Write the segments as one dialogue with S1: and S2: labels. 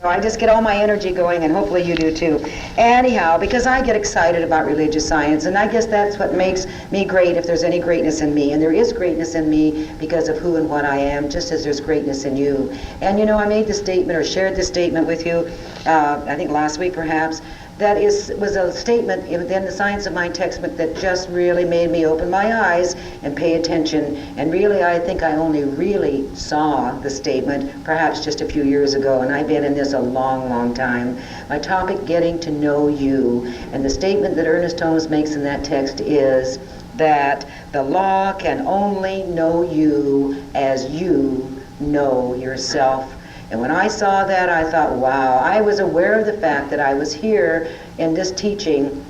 S1: I just get all my energy going, and hopefully you do too. Anyhow, because I get excited about religious science, and I guess that's what makes me great, if there's any greatness in me. And there is greatness in me because of who and what I am, just as there's greatness in you. And I made this statement, or shared this statement with you, I think last week perhaps, that was a statement within the Science of Mind textbook that just really made me open my eyes and pay attention. And really, I think I only really saw the statement perhaps just a few years ago, and I've been in this a long, long time. My topic, getting to know you. And the statement that Ernest Holmes makes in that text is that the law can only know you as you know yourself. And when I saw that, I thought, wow, I was aware of the fact that I was here in this teaching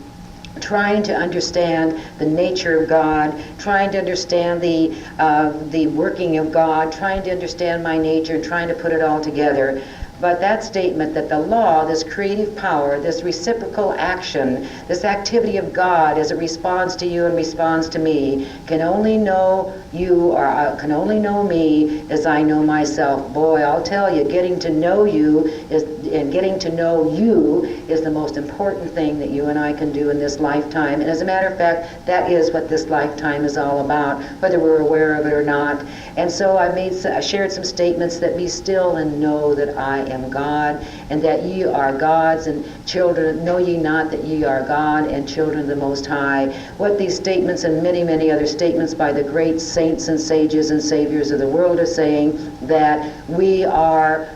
S1: trying to understand the nature of God, trying to understand the working of God, trying to understand my nature, and trying to put it all together. But that statement that the law, this creative power, this reciprocal action, this activity of God as it responds to you and responds to me, can only know you, or can only know me as I know myself. Boy, I'll tell you, getting to know you and getting to know you is the most important thing that you and I can do in this lifetime. And as a matter of fact, that is what this lifetime is all about, whether we're aware of it or not. And so I shared some statements that be still and know that I am God, and that ye are gods and children. Know ye not that ye are God and children of the Most High. What these statements and many, many other statements by the great saints and sages and saviors of the world are saying, that we are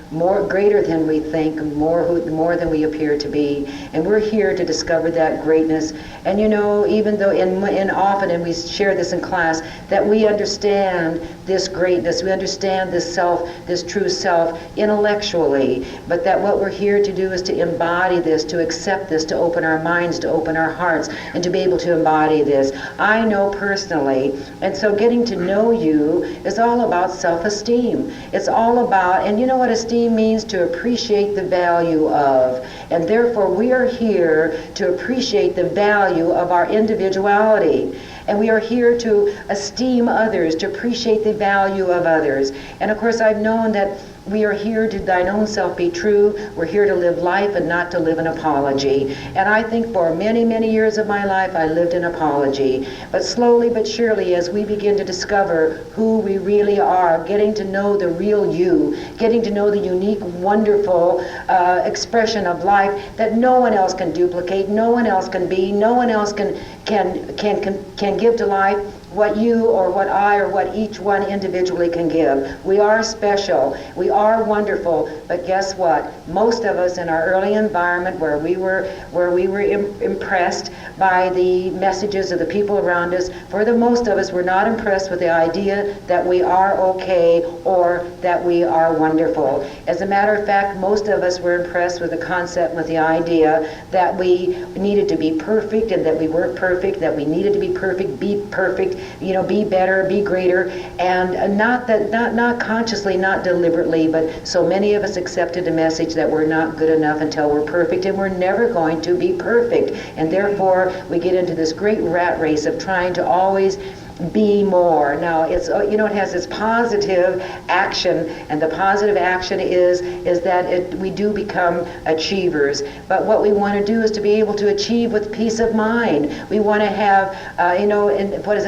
S1: greater than we think, more than we appear to be. And we're here to discover that greatness. And even though and we share this in class, that we understand this greatness, we understand this self, this true self intellectually, but that what we're here to do is to embody this, to accept this, to open our minds, to open our hearts, and to be able to embody this. I know personally, and so getting to know you is all about self-esteem. It's all about, and you know what esteem means? To appreciate the value of. And therefore we are here to appreciate the value of our individuality. And we are here to esteem others, to appreciate the value of others. And of course I've known that we are here to thine own self be true. We're here to live life and not to live an apology. And I think for many, many years of my life I lived in apology. But slowly but surely, as we begin to discover who we really are, getting to know the real you, getting to know the unique, wonderful expression of life that no one else can duplicate, no one else can be, no one else can give to life what you or what I or what each one individually can give. We are special. We are wonderful. But guess what? Most of us in our early environment where we were impressed by the messages of the people around us, for the most of us were not impressed with the idea that we are okay or that we are wonderful. As a matter of fact, most of us were impressed with the concept, with the idea that we needed to be perfect and that we weren't perfect, that we needed to be perfect, be better, be greater, and not consciously, not deliberately, but so many of us accepted the message that we're not good enough until we're perfect, and we're never going to be perfect. And therefore, we get into this great rat race of trying to always be more. Now, it has this positive action, and the positive action is that we do become achievers. But what we want to do is to be able to achieve with peace of mind. We want to have,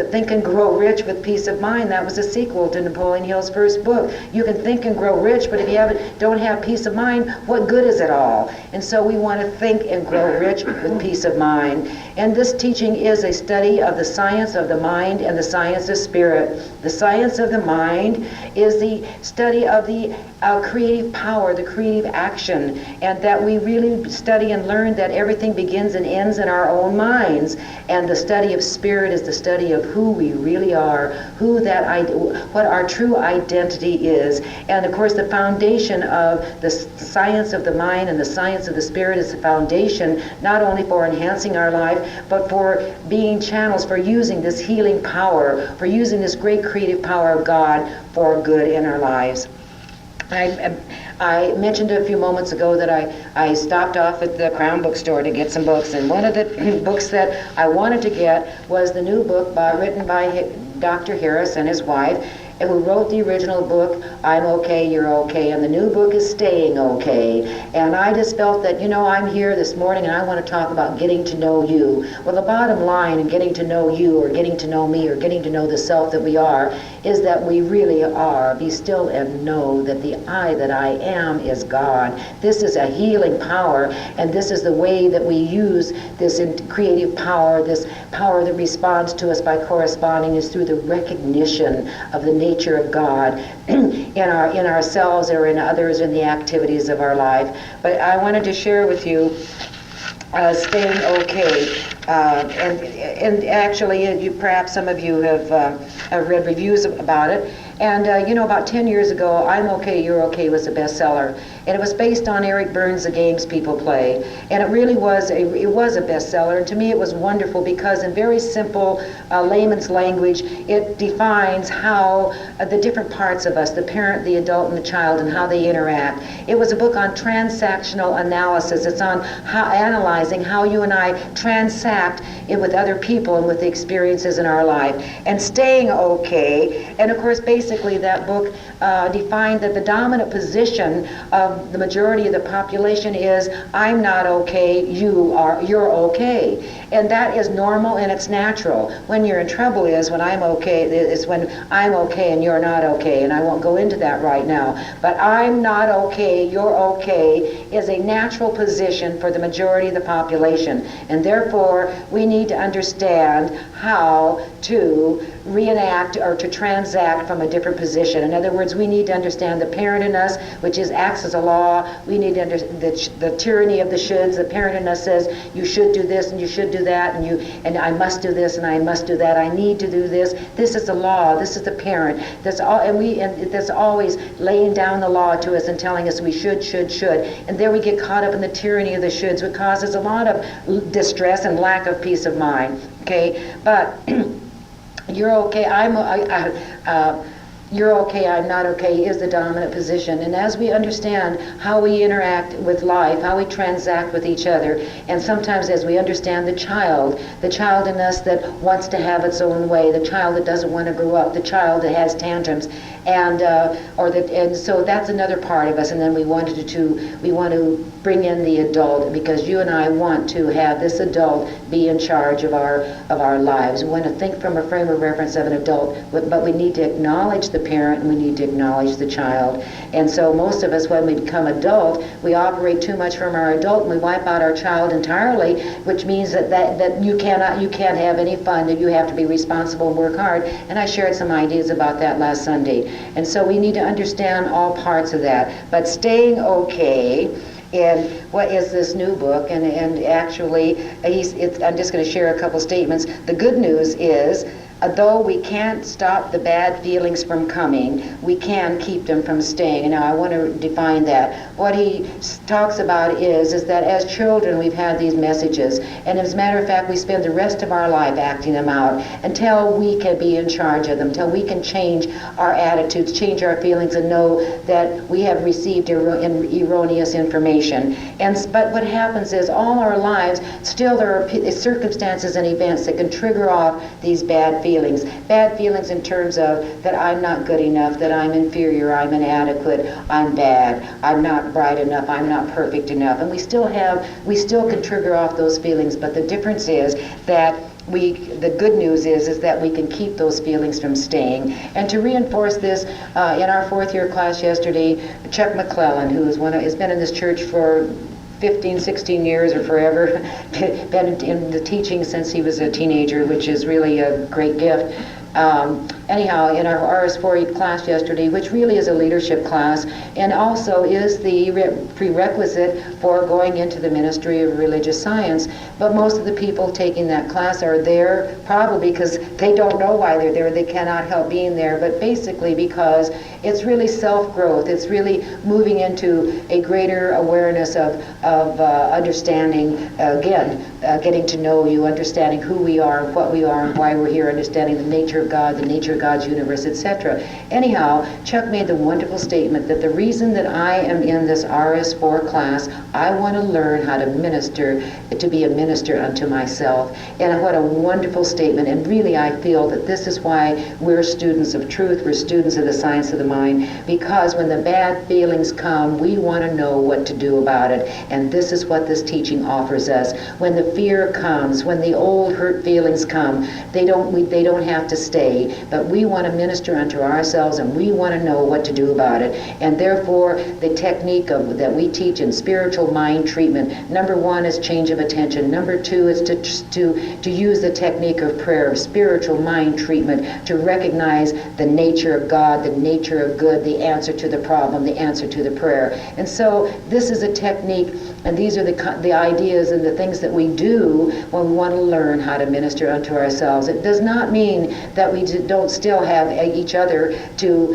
S1: Think and Grow Rich with Peace of Mind. That was a sequel to Napoleon Hill's first book. You can think and grow rich, but if you don't have peace of mind, what good is it all? And so we want to think and grow rich with peace of mind. And this teaching is a study of the science of the mind and the science of spirit. The science of the mind is the study of the creative power, the creative action, and that we really study and learn that everything begins and ends in our own minds. And the study of spirit is the study of who we really are, what our true identity is. And of course, the foundation of the science of the mind and the science of the spirit is the foundation not only for enhancing our life, but for being channels, for using this healing power, for using this great creative power of God for good in our lives. I mentioned a few moments ago that I stopped off at the Crown Bookstore to get some books, and one of the books that I wanted to get was the new book written by Dr. Harris and his wife. and who wrote the original book, I'm Okay, You're Okay, and the new book is Staying Okay. And I just felt that, I'm here this morning and I want to talk about getting to know you. Well, the bottom line in getting to know you, or getting to know me, or getting to know the self that we are, is that we really are. Be still and know that the I that I am is God. This is a healing power, and this is the way that we use this creative power, this power that responds to us by corresponding, is through the recognition of the nature of God in ourselves or in others, in the activities of our life. But I wanted to share with you Staying Okay. And actually, perhaps some of you have read reviews about it. And about 10 years ago, I'm Okay, You're Okay was a bestseller. And it was based on Eric Burns' The Games People Play. And it really was a bestseller. And to me, it was wonderful because in very simple layman's language, it defines how the different parts of us, the parent, the adult, and the child, and how they interact. It was a book on transactional analysis. It's on analyzing how you and I transact it with other people and with the experiences in our life. And Staying Okay. And of course, basically, that book defined that the dominant position of the majority of the population is, I'm not okay, you're okay. And that is normal and it's natural. When you're in trouble is when I'm okay, is when I'm okay and you're not okay. And I won't go into that right now. But I'm not okay, you're okay is a natural position for the majority of the population. And therefore, we need to understand how to reenact or to transact from a different position. In other words, we need to understand the parent in us, which acts as a law. We need to understand the tyranny of the shoulds. The parent in us says, you should do this and you should do that, and I must do this and I must do that. I need to do this. This is the law. This is the parent. That's all, and that's always laying down the law to us and telling us we should. And there we get caught up in the tyranny of the shoulds, which causes a lot of distress and lack of peace of mind. Okay, but you're okay, you're okay, I'm not okay is the dominant position. And as we understand how we interact with life, how we transact with each other, and sometimes as we understand the child in us that wants to have its own way, the child that doesn't want to grow up, the child that has tantrums, and so that's another part of us. And then we want to bring in the adult, because you and I want to have this adult be in charge of our lives. We want to think from a frame of reference of an adult, but we need to acknowledge the parent and we need to acknowledge the child. And so most of us, when we become adult, we operate too much from our adult and we wipe out our child entirely, which means that you can't have any fun, that you have to be responsible and work hard. And I shared some ideas about that last Sunday. And so we need to understand all parts of that. But Staying Okay, and what is this new book? And actually, I'm just going to share a couple statements. The good news is, though we can't stop the bad feelings from coming, we can keep them from staying. And now I want to define that. What he talks about is that as children we've had these messages, and as a matter of fact we spend the rest of our life acting them out until we can be in charge of them, until we can change our attitudes, change our feelings, and know that we have received erroneous information. But what happens is all our lives still there are circumstances and events that can trigger off these bad feelings. Bad feelings in terms of that I'm not good enough, that I'm inferior, I'm inadequate, I'm bad, I'm not bright enough, I'm not perfect enough. And we still can trigger off those feelings, but the difference is that the good news is that we can keep those feelings from staying. And to reinforce this, in our 4th year class yesterday, Chuck McLaughlin, who has been in this church for 15, 16 years or forever, been in the teaching since he was a teenager, which is really a great gift. Anyhow, in our RS4 class yesterday, which really is a leadership class, and also is the prerequisite for going into the ministry of religious science. But most of the people taking that class are there probably because they don't know why they're there. They cannot help being there, but basically because it's really self-growth. It's really moving into a greater awareness of understanding, getting to know you, understanding who we are, what we are, and why we're here, understanding the nature of God, the nature nature, God's universe, etc. Anyhow, Chuck made the wonderful statement that the reason that I am in this RS4 class, I want to learn how to minister, to be a minister unto myself. And what a wonderful statement. And really, I feel that this is why we're students of truth, we're students of the science of the mind, because when the bad feelings come, we want to know what to do about it. And this is what this teaching offers us. When the fear comes, when the old hurt feelings come, they don't have to stay, but we want to minister unto ourselves, and we want to know what to do about it. And therefore, the technique that we teach in spiritual mind treatment, number one is change of attention. Number two is to use the technique of prayer, of spiritual mind treatment, to recognize the nature of God, the nature of good, the answer to the problem, the answer to the prayer. And so this is a technique, and these are the ideas and the things that we do when we want to learn how to minister unto ourselves. It does not mean that we don't still have each other to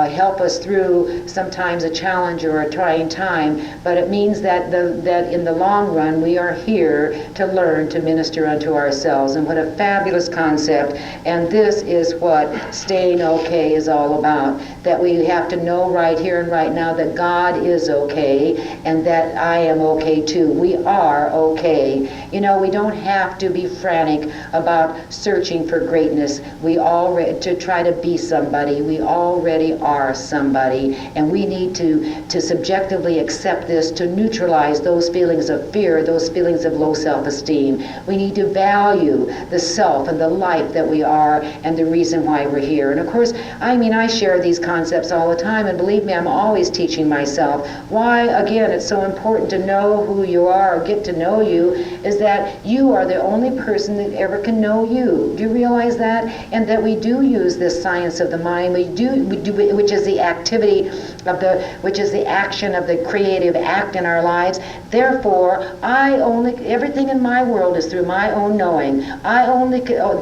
S1: help us through sometimes a challenge or a trying time, but it means that that in the long run we are here to learn to minister unto ourselves. And what a fabulous concept. And this is what staying okay is all about, that we have to know right here and right now that God is okay, and that I am okay too. We are okay. You know, we don't have to be frantic about searching for greatness. We already, to try to be somebody, we already are somebody, and we need to subjectively accept this, to neutralize those feelings of fear, those feelings of low self-esteem. We need to value the self and the life that we are and the reason why we're here. And of course, I share these concepts all the time, and believe me, I'm always teaching myself. Why, again, it's so important to know who you are, or get to know you, is that you are the only person that ever can know you. Do you realize that? And that we do use this science of the mind, we do, which is the activity of which is the action of the creative act in our lives. Therefore, everything in my world is through my own knowing.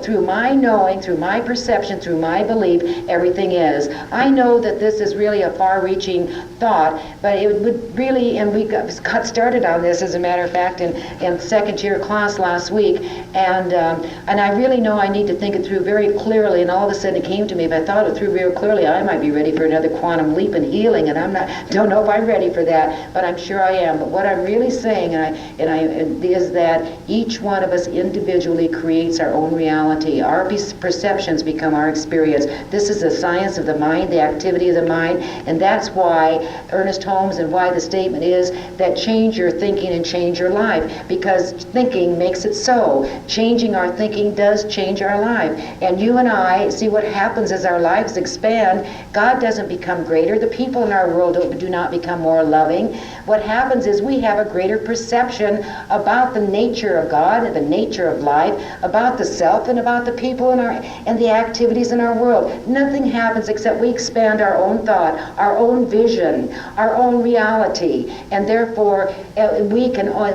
S1: Through my knowing, through my perception, through my belief, everything is. I know that this is really a far-reaching thought, but it would really, and we got started on this, as a matter of fact, in second-year class last week, and I really know I need to think it through very clearly, and all of a sudden it came to me, if I thought it through real clearly, I might be ready for another quantum leap in healing, and don't know if I'm ready for that, but I'm sure I am. But what I'm really saying is that each one of us individually creates our own reality. Our perceptions become our experience. This is the science of the mind, the activity of the mind, and that's why Ernest Holmes, and why the statement is that change your thinking and change your life, because thinking makes it so. Changing our thinking does change our life. And you and I see what happens as our lives expand. God doesn't become greater. The people in our world do not become more loving. What happens is we have a greater perception about the nature of God, the nature of life, about the self, and about the people and the activities in our world. Nothing happens except we expand our own thought, our own vision, our own reality, and therefore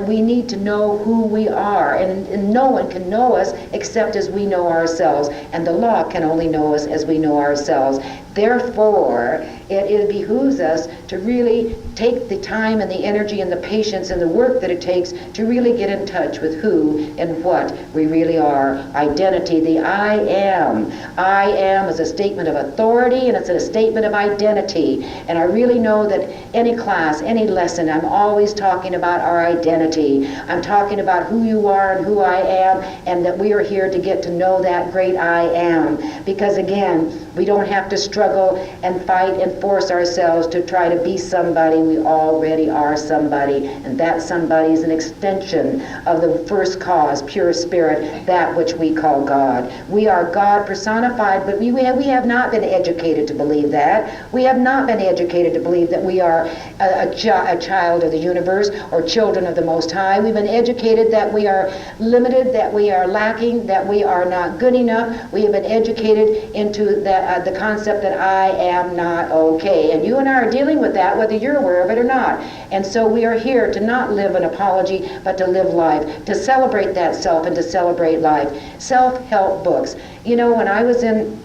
S1: we need to know who we are, and no one can know us except as we know ourselves, and the law can only know us as we know ourselves. Therefore, it behooves us to really take the time and the energy and the patience and the work that it takes to really get in touch with who and what we really are. Identity, the I am. I am is a statement of authority, and it's a statement of identity. And I really know that any class, any lesson, I'm always talking about our identity. I'm talking about who you are and who I am, and that we are here to get to know that great I am. Because again, we don't have to struggle and fight and force ourselves to try to be somebody. We already are somebody, and that somebody is an extension of the first cause, pure spirit, that which we call God. We are God personified, but we have not been educated to believe that. We have not been educated to believe that we are a child of the universe or children of the Most High. We've been educated that we are limited, that we are lacking, that we are not good enough. We have been educated into the concept that I am not okay. And you and I are dealing with that, whether you're aware of it or not. And so we are here to not live an apology, but to live life, to celebrate that self and to celebrate life. Self-help books. You know, when I was in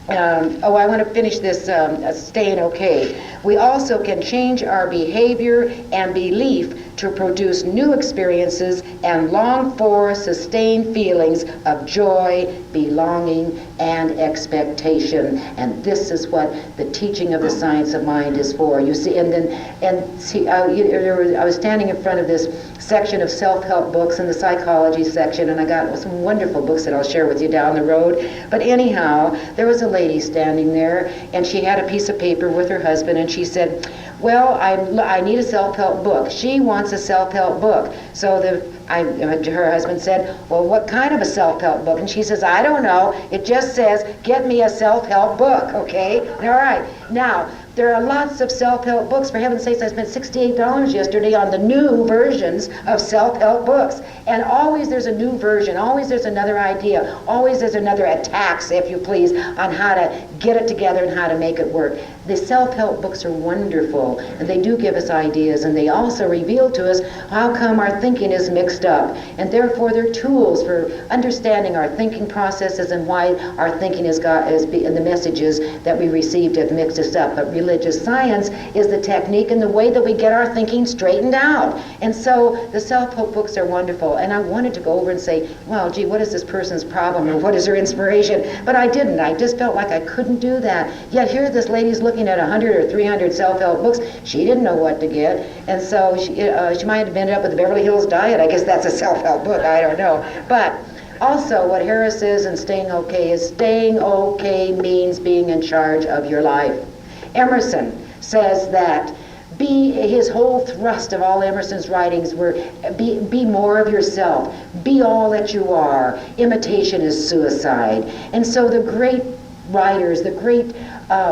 S1: I want to finish this staying okay. We also can change our behavior and belief to produce new experiences and long for sustained feelings of joy, belonging, and expectation. And this is what the teaching of the science of mind is for. You see, I was standing in front of this section of self-help books in the psychology section, and I got some wonderful books that I'll share with you down the road. But anyhow, there was a lady standing there, and she had a piece of paper with her husband, and she said, well, I need a self-help book. She wants a self-help book. So her husband said, well, what kind of a self-help book? And she says, I don't know. It just says, get me a self-help book, okay? All right. Now, there are lots of self-help books. For heaven's sakes, I spent $68 yesterday on the new versions of self-help books. And always there's a new version. Always there's another idea. Always there's another attack, if you please, on how to get it together and how to make it work. The self-help books are wonderful, and they do give us ideas, and they also reveal to us how come our thinking is mixed up. And therefore, they're tools for understanding our thinking processes and why our thinking and the messages that we received have mixed us up. But religious science is the technique and the way that we get our thinking straightened out. And so the self-help books are wonderful. And I wanted to go over and say, well, gee, what is this person's problem, or what is her inspiration? But I didn't. I just felt like I couldn't do that. Yet here this lady's looking at 100 or 300 self-help books. She didn't know what to get. And so she might have ended up with the Beverly Hills Diet. I guess that's a self-help book. I don't know. But also what Harris says in Staying Okay is staying okay means being in charge of your life. Emerson says that his whole thrust of all Emerson's writings were be more of yourself, be all that you are. Imitation is suicide. And so the great writers, the great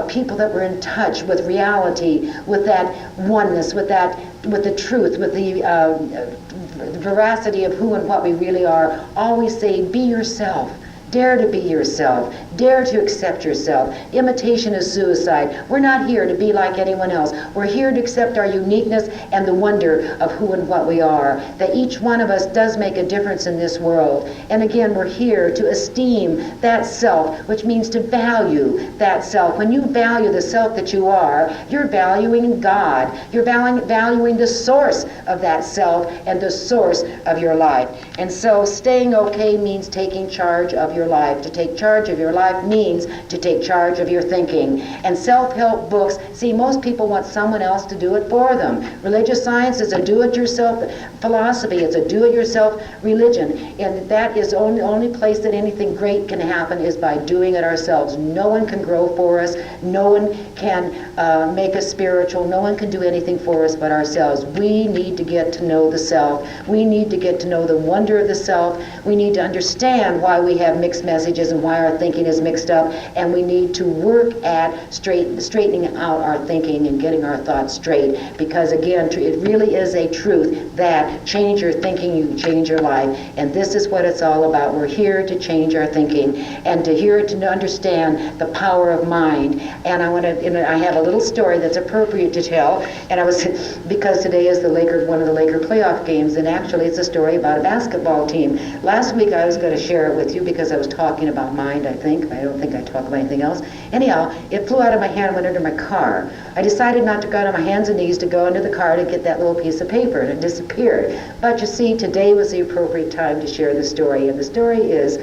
S1: people that were in touch with reality, with that oneness, with the truth, with the veracity of who and what we really are, always say, be yourself. Dare to be yourself. Dare to accept yourself. Imitation is suicide. We're not here to be like anyone else. We're here to accept our uniqueness and the wonder of who and what we are. That each one of us does make a difference in this world. And again, we're here to esteem that self, which means to value that self. When you value the self that you are, you're valuing God. You're valuing the source of that self and the source of your life. And so staying okay means taking charge of your life. To take charge of your life means to take charge of your thinking. And self-help books, see, most people want someone else to do it for them. Religious science is a do-it-yourself philosophy. It's a do-it-yourself religion. And that is the only place that anything great can happen is by doing it ourselves. No one can grow for us. No one can make us spiritual. No one can do anything for us but ourselves. We need to get to know the self. We need to get to know the wonder of the self. We need to understand why we have mixed messages and why our thinking is mixed up, and we need to work at straightening out our thinking and getting our thoughts straight, because again, it really is a truth that change your thinking, you change your life. And this is what it's all about. We're here to change our thinking and to understand the power of mind. And I have a little story that's appropriate to tell, and because today is one of the Laker playoff games, and actually it's a story about a basketball team. Last week I was going to share it with you because I was talking about mind, I think. I don't think I talk about anything else. Anyhow, it flew out of my hand and went under my car. I decided not to go on my hands and knees to go into the car to get that little piece of paper, and it disappeared. But you see, today was the appropriate time to share the story, and the story is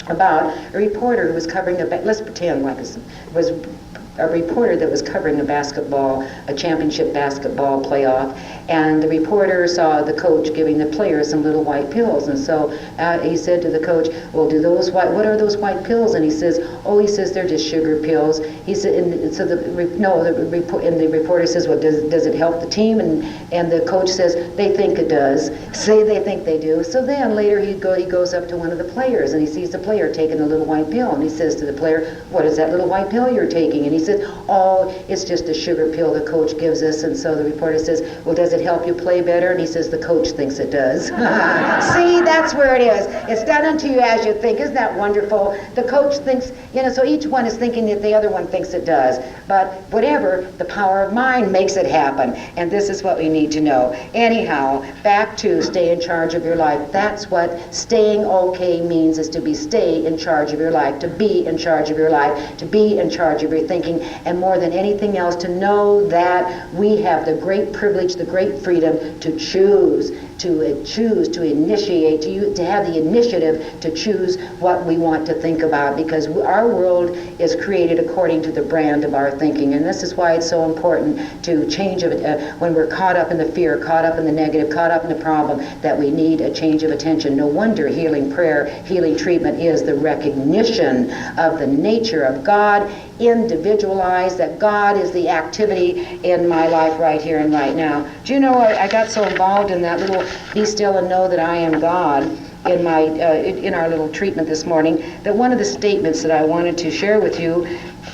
S1: about a reporter who was covering let's pretend like it was a reporter that was covering a championship basketball playoff, and the reporter saw the coach giving the players some little white pills, and so he said to the coach, well, what are those white pills? And he says, they're just sugar pills. He said, the reporter says, well, does it help the team? And the coach says, they think it does. They think they do. So then later he goes up to one of the players, and he sees the player taking a little white pill, and he says to the player, what is that little white pill you're taking? And he says, it's just a sugar pill the coach gives us. And so the reporter says, well, does it help you play better? And he says, the coach thinks it does. See, that's where it is. It's done unto you as you think. Isn't that wonderful? The coach thinks, so each one is thinking that the other one thinks it does. But whatever, the power of mind makes it happen. And this is what we need to know. Anyhow, back to stay in charge of your life. That's what staying okay means, is to stay in charge of your life, to be in charge of your life, to be in charge of your thinking. thinking, and more than anything else, to know that we have the great privilege, the great freedom to choose, to initiate, to have the initiative to choose what we want to think about, because our world is created according to the brand of our thinking. And this is why it's so important to change when we're caught up in the fear, caught up in the negative, caught up in the problem, that we need a change of attention. No wonder healing prayer, healing treatment is the recognition of the nature of God, individualized, that God is the activity in my life right here and right now. Do you know, I got so involved in that little be still and know that I am God in my in our little treatment this morning, that one of the statements that I wanted to share with you,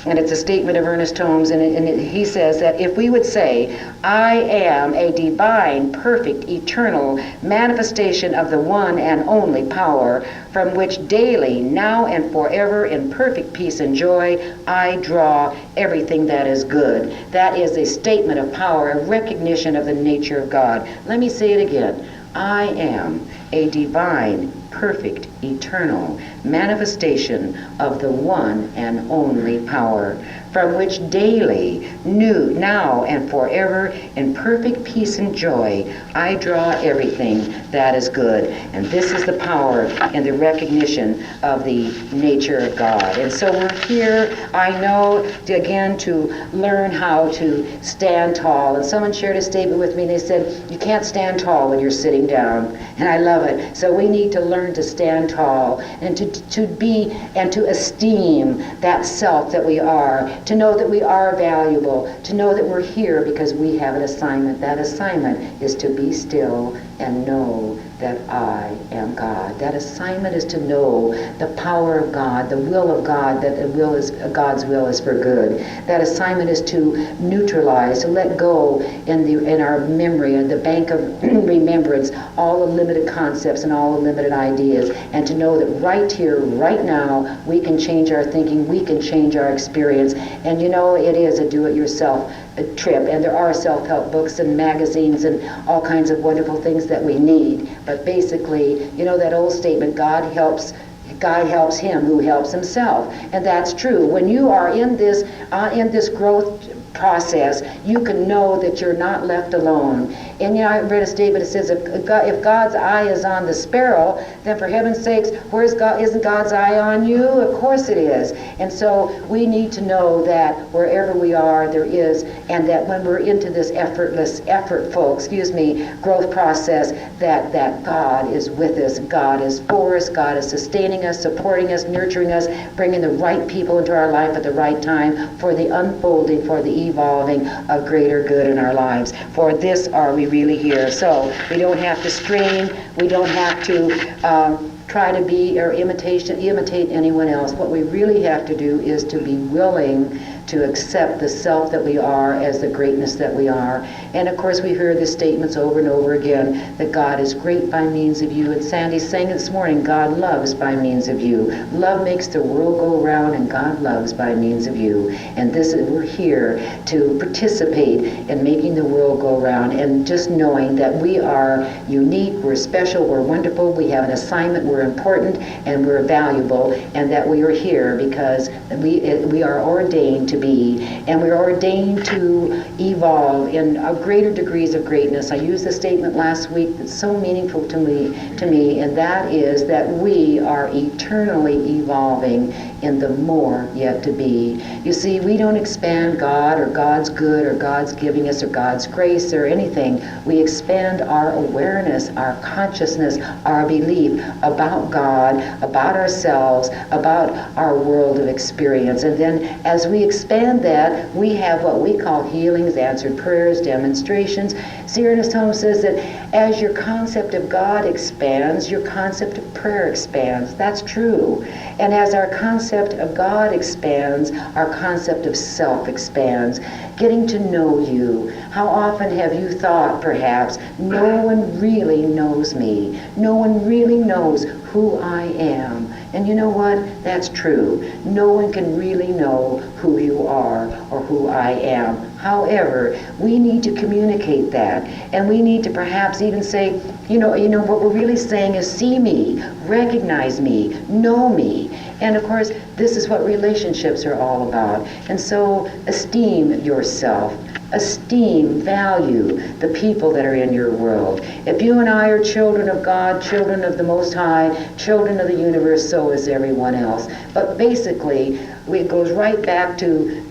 S1: and it's a statement of Ernest Holmes, he says that if we would say, I am a divine, perfect, eternal manifestation of the one and only power, from which daily, now and forever, in perfect peace and joy, I draw everything that is good. That is a statement of power, a recognition of the nature of God. Let me say it again. I am a divine, perfect, eternal manifestation of the one and only power, from which daily, now and forever, in perfect peace and joy, I draw everything that is good. And this is the power and the recognition of the nature of God. And so we're here, I know, again, to learn how to stand tall. And someone shared a statement with me, they said, you can't stand tall when you're sitting down. And I love it. So we need to learn to stand tall and to be and to esteem that self that we are, to know that we are valuable, to know that we're here because we have an assignment. That assignment is to be still and know that I am God. That assignment is to know the power of God, the will of God, that God's will is for good. That assignment is to neutralize, to let go in our memory, in the bank of remembrance, all the limited concepts and all the limited ideas, and to know that right here, right now, we can change our thinking, we can change our experience. And you know, it is a do-it-yourself trip, and there are self-help books and magazines and all kinds of wonderful things that we need. But basically, you know that old statement, God helps him who helps himself. And that's true. When you are in this growth process, you can know that you're not left alone. And you know, I read a statement that says, if God's eye is on the sparrow, then for heaven's sakes, isn't God's eye on you? Of course it is. And so we need to know that wherever we are, there is, and that when we're into this effortful growth process, that God is with us, God is for us, God is sustaining us, supporting us, nurturing us, bringing the right people into our life at the right time for the unfolding, for the evolving of greater good in our lives. For this are we really here. So we don't have to strain, we don't have to try to be or imitate anyone else. What we really have to do is to be willing to accept the self that we are as the greatness that we are. And of course we hear the statements over and over again that God is great by means of you. And Sandy sang this morning, God loves by means of you. Love makes the world go round, and God loves by means of you. And we're here to participate in making the world go round, and just knowing that we are unique, we're special, we're wonderful, we have an assignment, we're important, and we're valuable, and that we are here because we are ordained to be, and we're ordained to evolve in greater degrees of greatness. I used the statement last week that's so meaningful to me, and that is that we are eternally evolving in the more yet to be. You see, we don't expand God or God's good or God's giving us or God's grace or anything. We expand our awareness, our consciousness, our belief about God, about ourselves, about our world of experience. And then as we expand that, we have what we call healings, answered prayers, demonstrations. See, Ernest Holmes says that as your concept of God expands, your concept of prayer expands. That's true. And as our concept of God expands, our concept of self expands. Getting to know you. How often have you thought, perhaps, no one really knows me. No one really knows who I am. And you know what? That's true. No one can really know who you are or who I am However, we need to communicate that, and we need to perhaps even say, what we're really saying is see me, recognize me, know me. And of course, this is what relationships are all about. And so esteem yourself. Esteem, value the people that are in your world. If you and I are children of God, children of the Most High, children of the universe, so is everyone else. But basically, it goes right back to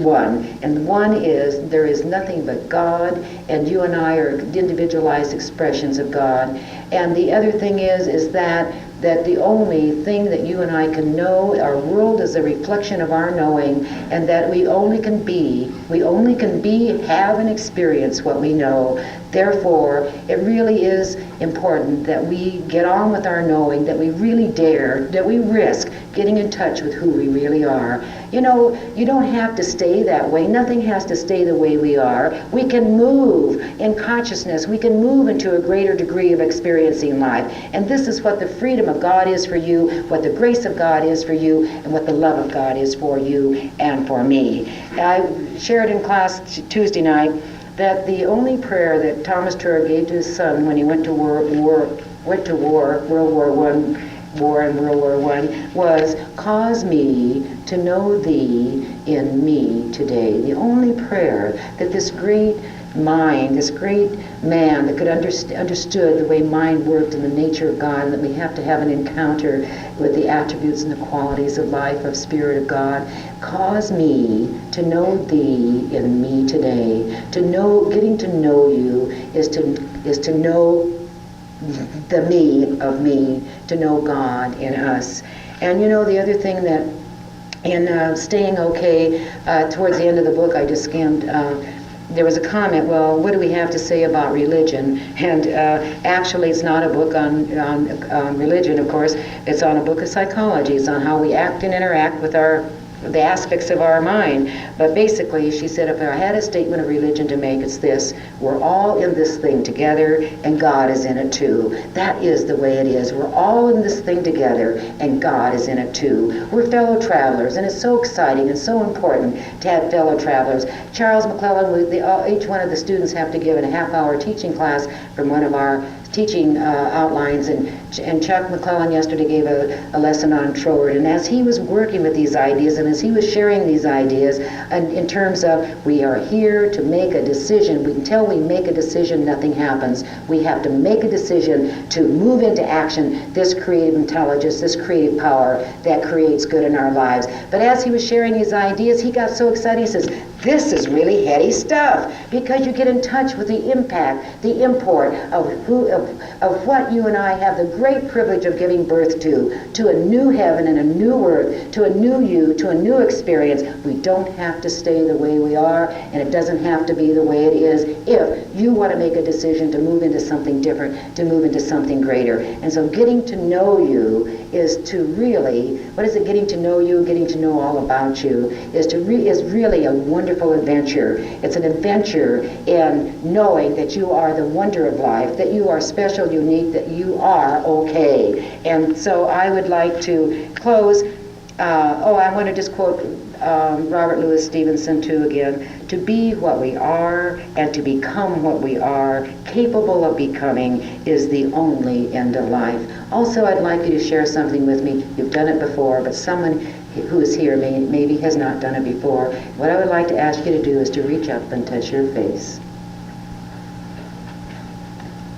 S1: one. And one is, there is nothing but God, and you and I are individualized expressions of God. And the other thing is that the only thing that you and I can know, our world is a reflection of our knowing, and that we only can be, have and experience what we know. Therefore, it really is important that we get on with our knowing, that we really dare, that we risk getting in touch with who we really are. You don't have to stay that way. Nothing has to stay the way we are. We can move in consciousness. We can move into a greater degree of experiencing life. And this is what the freedom of God is for you, what the grace of God is for you, and what the love of God is for you and for me. I shared in class Tuesday night that the only prayer that Thomas Turr gave to his son when he went to World War I, was, cause me to know thee in me today. The only prayer that this great mind, this great man that could understood the way mind worked and the nature of God, and that we have to have an encounter with the attributes and the qualities of life, of Spirit of God. Cause me to know thee in me today. Getting to know you is to know the me of me, to know God in us. And the other thing that in Staying Okay, towards the end of the book I just skimmed, there was a comment, well, what do we have to say about religion? And actually it's not a book on religion, of course. It's on a book of psychology. It's on how we act and interact with the aspects of our mind. But basically, she said, if I had a statement of religion to make, it's this: we're all in this thing together, and God is in it too. That is the way it is. We're all in this thing together, and God is in it too. We're fellow travelers, and it's so exciting and so important to have fellow travelers. Charles McLaughlin, each one of the students have to give a half-hour teaching class from one of our teaching outlines, and Chuck McLaughlin yesterday gave a lesson on Troward, and as he was working with these ideas and as he was sharing these ideas, and in terms of, we are here to make a decision. Until we make a decision, nothing happens. We have to make a decision to move into action this creative intelligence, this creative power that creates good in our lives. But as he was sharing these ideas, he got so excited. He says, this is really heady stuff, because you get in touch with the impact, the import of what you and I have the great privilege of giving birth to a new heaven and a new earth, to a new you, to a new experience. We don't have to stay the way we are, and it doesn't have to be the way it is if you want to make a decision to move into something different, to move into something greater. And so getting to know you is to really, what is it, getting to know you, getting to know all about you, is really a wonderful adventure. It's an adventure in knowing that you are the wonder of life, that you are special, unique, that you are okay. And so I would like to close. I want to just quote Robert Louis Stevenson too again. To be what we are and to become what we are capable of becoming is the only end of life. Also, I'd like you to share something with me. You've done it before, but someone who is here maybe has not done it before. What I would like to ask you to do is to reach up and touch your face,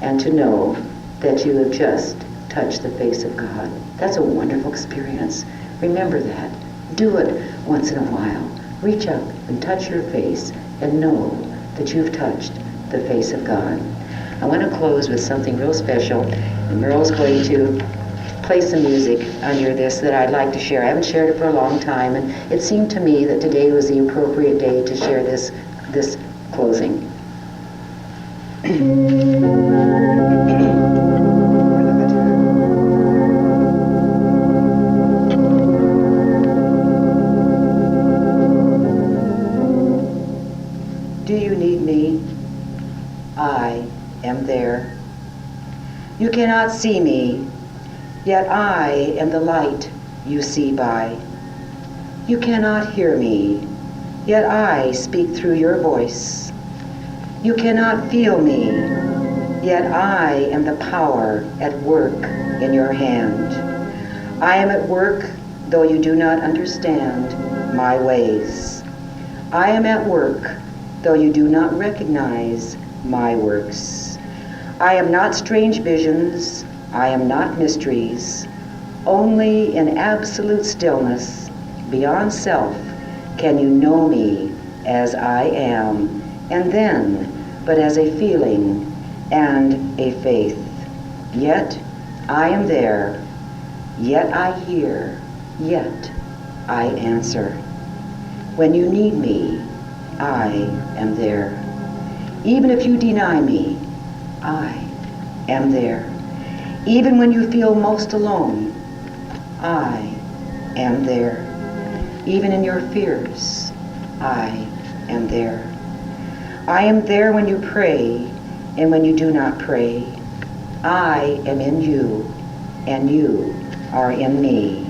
S1: and to know that you have just touched the face of God. That's a wonderful experience. Remember that. Do it once in a while. Reach up and touch your face and know that you've touched the face of God. I want to close with something real special, and Merle's going to play some music under this that I'd like to share. I haven't shared it for a long time, and it seemed to me that today was the appropriate day to share this closing. Do you need me? I am there. You cannot see me, yet I am the light you see by. You cannot hear me, yet I speak through your voice. You cannot feel me, yet I am the power at work in your hand. I am at work, though you do not understand my ways. I am at work, though you do not recognize my works. I am not strange visions, I am not mysteries. Only in absolute stillness, beyond self, can you know me as I am, and then but as a feeling and a faith. Yet I am there, yet I hear, yet I answer. When you need me, I am there. Even if you deny me, I am there. Even when you feel most alone, I am there. Even in your fears, I am there. I am there when you pray and when you do not pray. I am in you and you are in me.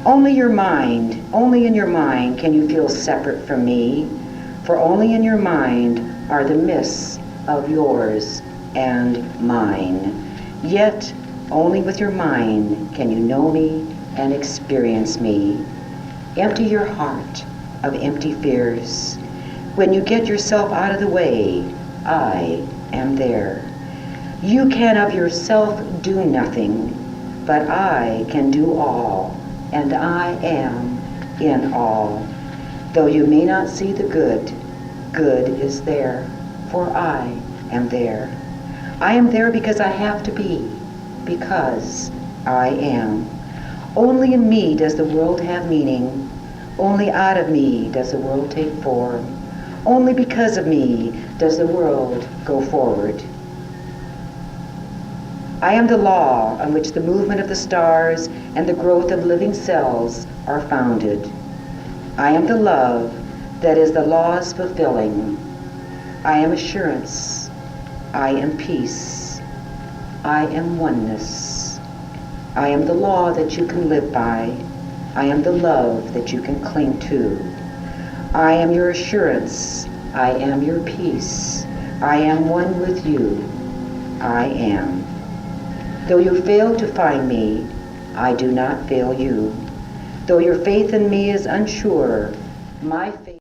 S1: Only in your mind can you feel separate from me, for only in your mind are the mists of yours and mine. Yet, only with your mind can you know me and experience me. Empty your heart of empty fears. When you get yourself out of the way, I am there. You can of yourself do nothing, but I can do all, and I am in all. Though you may not see the good, good is there, for I am there. I am there because I have to be, because I am. Only in me does the world have meaning. Only out of me does the world take form. Only because of me does the world go forward. I am the law on which the movement of the stars and the growth of living cells are founded. I am the love that is the law's fulfilling. I am assurance. I am peace. I am oneness. I am the law that you can live by. I am the love that you can cling to. I am your assurance. I am your peace. I am one with you. I am. Though you fail to find me, I do not fail you. Though your faith in me is unsure, my faith